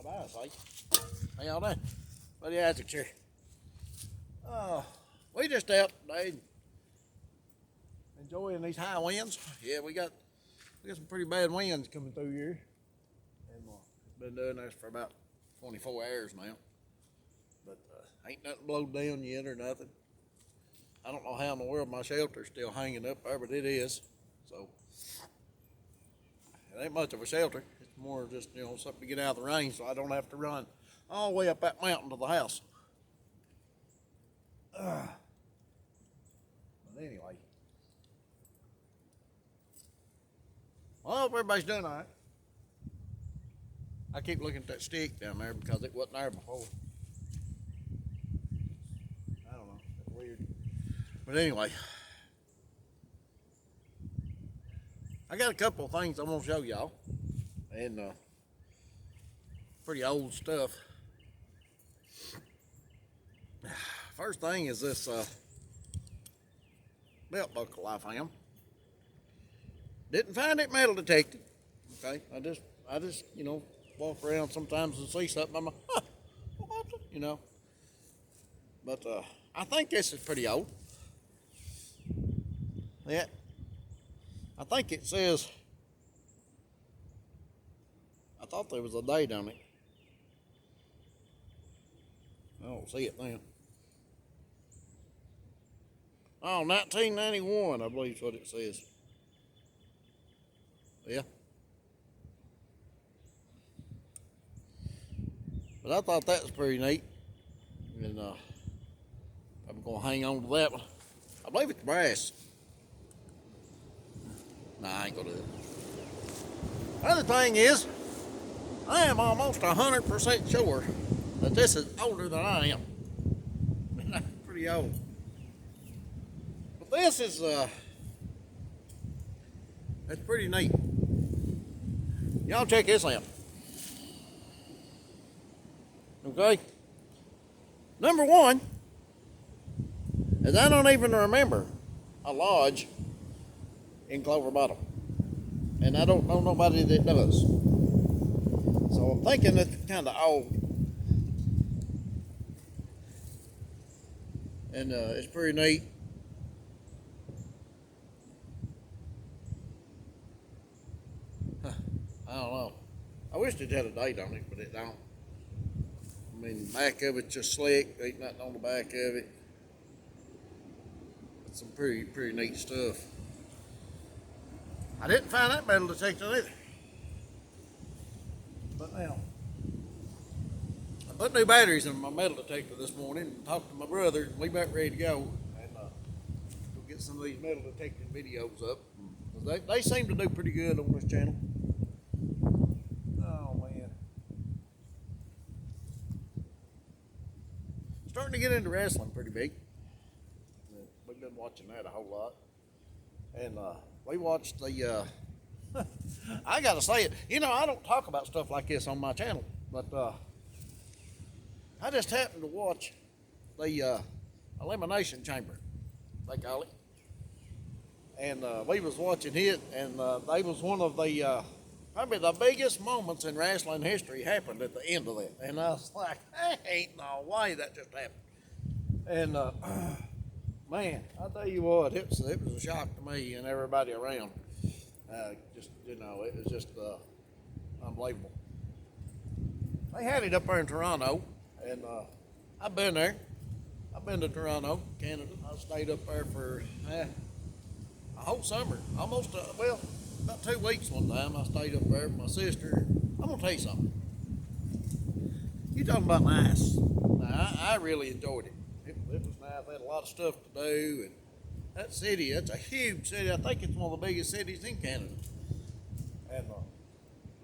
what I say. How y'all doing? Buddy Isaac's here. We just out today enjoying these high winds. Yeah, we got some pretty bad winds coming through here. And been doing this for about 24 hours now. But ain't nothing blowed down yet or nothing. I don't know how in the world my shelter's still hanging up there, but it is. So it ain't much of a shelter. It's more just, something to get out of the rain so I don't have to run all the way up that mountain to the house. But anyway. Well, I hope everybody's doing all right. I keep looking at that stick down there because it wasn't there before. I don't know. It's weird. But anyway. I got a couple of things I want to show y'all. And pretty old stuff. First thing is this belt buckle I found. Didn't find it metal detected. Okay, I just walk around sometimes and see something. I'm like, what? But I think this is pretty old. Yeah, I think it says. I thought there was a date on it. I don't see it now. Oh, 1991, I believe is what it says. Yeah. But I thought that was pretty neat. And I'm going to hang on to that one. I believe it's brass. Nah, I ain't going to do it. Other thing is, I am almost 100% sure that this is older than I am. Pretty old. But this is, it's pretty neat. Y'all check this out. Okay? Number one is I don't even remember a lodge in Clover Bottom. And I don't know nobody that does. So I'm thinking it's kind of old. And it's pretty neat. I don't know. I wish it had a date on it, but it don't. I mean, the back of it's just slick. Ain't nothing on the back of it. It's some pretty neat stuff. I didn't find that metal detector either. But now, I put new batteries in my metal detector this morning and talked to my brother. We about ready to go and go get some of these metal detecting videos up. They seem to do pretty good on this channel. Oh man. Starting to get into wrestling pretty big. We've been watching that a whole lot. And we watched the I gotta say it, I don't talk about stuff like this on my channel, but I just happened to watch the Elimination Chamber, they call it. And we was watching it, and they was one of the probably the biggest moments in wrestling history happened at the end of that. And I was like, ain't no way that just happened. And man, I tell you what, it was a shock to me and everybody around. It was just unbelievable. They had it up there in Toronto, and I've been there. I've been to Toronto, Canada. I stayed up there for a whole summer, almost, about 2 weeks one time. I stayed up there with my sister. I'm going to tell you something. You talking about nice. Now, I really enjoyed it. It was nice. They had a lot of stuff to do, and that city, that's a huge city. I think it's one of the biggest cities in Canada. And,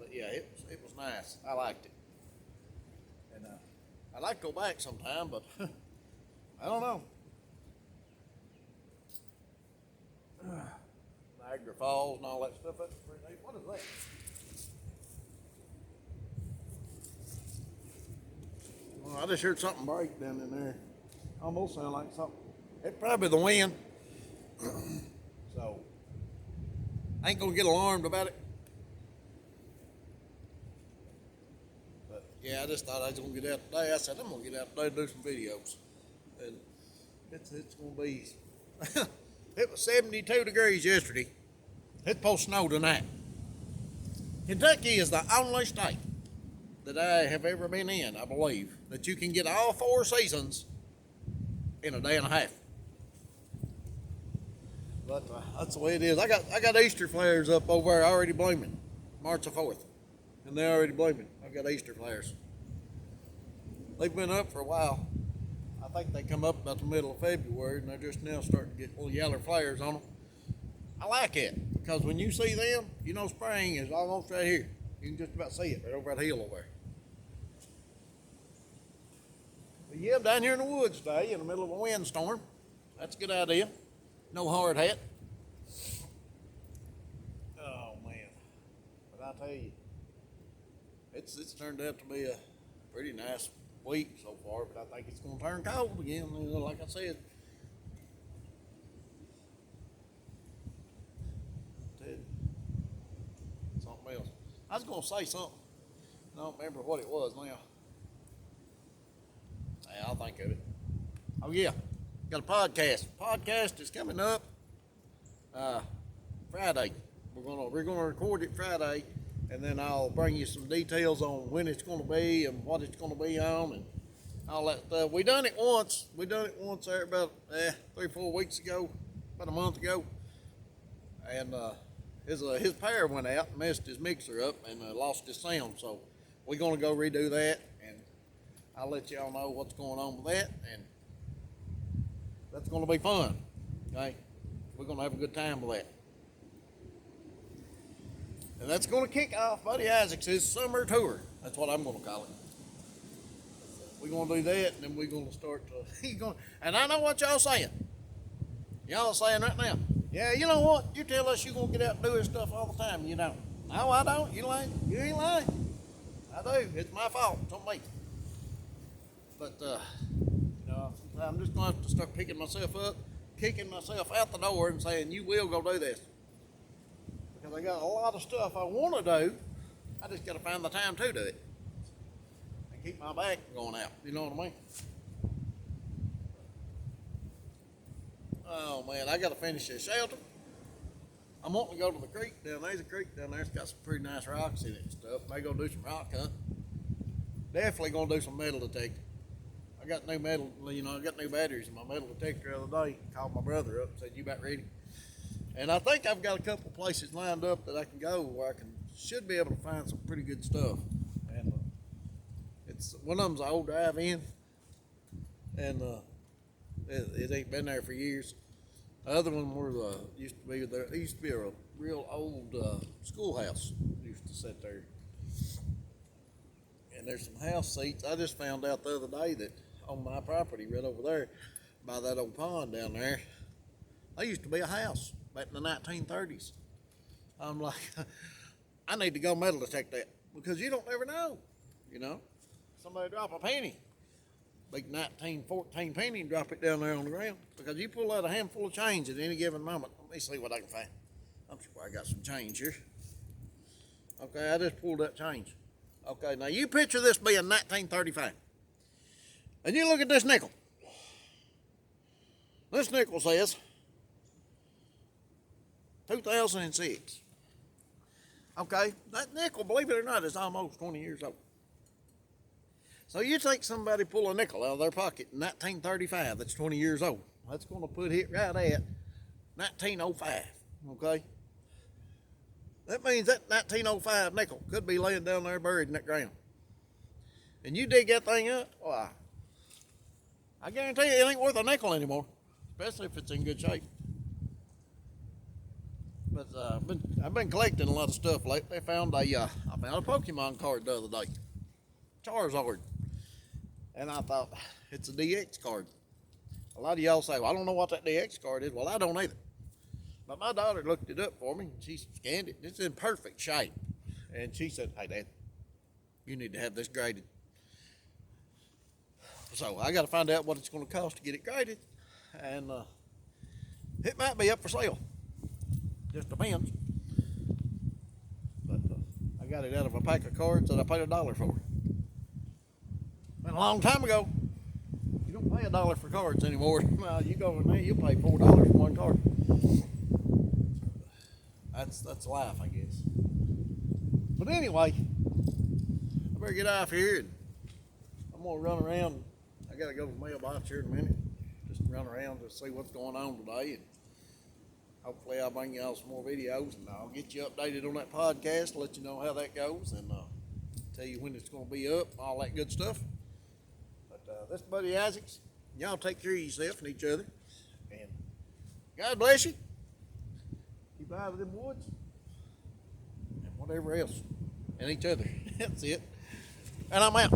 but yeah, it was nice. I liked it. And I'd like to go back sometime, but I don't know. Niagara Falls and all that stuff. That's pretty neat. What is that? Well, I just heard something break down in there. Almost sound like something. It's probably the wind. So, I ain't gonna get alarmed about it. But Yeah, I just thought I was gonna get out today. I said I'm gonna get out today and do some videos, and it's gonna be. It was 72 degrees yesterday. It's supposed to snow tonight. Kentucky is the only state that I have ever been in, I believe, that you can get all 4 seasons in a day and a half. But that's the way it is. I got Easter flares up over there already blooming, March the 4th, and they're already blooming. I've got Easter flares. They've been up for a while. I think they come up about the middle of February, and they're just now starting to get little yellow flares on them. I like it, because when you see them, you know spring is almost right here. You can just about see it right over that hill over there. But yeah, I'm down here in the woods today in the middle of a windstorm. That's a good idea. No hard hat. Oh man. But I tell you, it's turned out to be a pretty nice week so far, but I think it's going to turn cold again, like I said. Something else. I was going to say something. I don't remember what it was now. Hey, I'll think of it. Oh yeah, got a podcast. Podcast is coming up Friday. We're gonna record it Friday, and then I'll bring you some details on when it's going to be and what it's going to be on and all that stuff. We done it once. There about 3-4 weeks ago, about a month ago, and his power went out and messed his mixer up and lost his sound. So we're going to go redo that, and I'll let y'all know what's going on with that, and that's going to be fun. Okay, we're going to have a good time with that. And that's going to kick off Buddy Isaacs' summer tour. That's what I'm going to call it. We're going to do that, and then we're going to start to... and I know what y'all saying. Y'all saying right now, yeah, you know what? You tell us you're going to get out and do this stuff all the time. You don't. No, I don't. You ain't lying. I do. It's my fault. It's on me. But, I'm just going to have to start picking myself up, kicking myself out the door and saying, you will go do this. Because I got a lot of stuff I want to do. I just got to find the time to do it. And keep my back going out. You know what I mean? Oh, man, I got to finish this shelter. I'm wanting to go to the creek down there. There's a creek down there. It's got some pretty nice rocks in it and stuff. Maybe go do some rock hunting. Definitely going to do some metal detecting. I got new metal, I got new batteries in my metal detector the other day. Called my brother up and said, you about ready? And I think I've got a couple places lined up that I can go where should be able to find some pretty good stuff. And it's one of them's an old drive-in, and it ain't been there for years. The other one used to be a real old schoolhouse. Used to sit there. And there's some house seats. I just found out the other day that on my property right over there by that old pond down there, there used to be a house back in the 1930s. I'm like, I need to go metal detect that because you don't ever know, Somebody drop a penny, big 1914 penny, and drop it down there on the ground because you pull out a handful of change at any given moment. Let me see what I can find. I'm sure I got some change here. Okay, I just pulled that change. Okay, now you picture this being 1935. And you look at this nickel. This nickel says 2006. Okay, that nickel, believe it or not, is almost 20 years old. So you take somebody pull a nickel out of their pocket in 1935 that's 20 years old. That's going to put it right at 1905, okay? That means that 1905 nickel could be laying down there buried in that ground. And you dig that thing up, well, I guarantee you it ain't worth a nickel anymore, especially if it's in good shape. But I've been collecting a lot of stuff lately. I found a Pokemon card the other day, Charizard, and I thought it's a DX card. A lot of y'all say, well, I don't know what that DX card is. Well, I don't either. But my daughter looked it up for me, and she scanned it. It's in perfect shape. And she said, hey, Dad, you need to have this graded. So I got to find out what it's going to cost to get it graded. And it might be up for sale. Just depends. But I got it out of a pack of cards that I paid $1 for. And a long time ago, you don't pay $1 for cards anymore. You go in there, you pay $4 for one card. That's life, I guess. But anyway, I better get off here, and I'm gonna run around. I gotta go to the mailbox here in a minute. Just run around to see what's going on today, and hopefully I'll bring y'all some more videos, and I'll get you updated on that podcast, let you know how that goes, and tell you when it's gonna be up, all that good stuff. But this is Buddy Isaacs. Y'all take care of yourself and each other, and God bless you. Keep out of them woods and whatever else, and each other. That's it. And I'm out.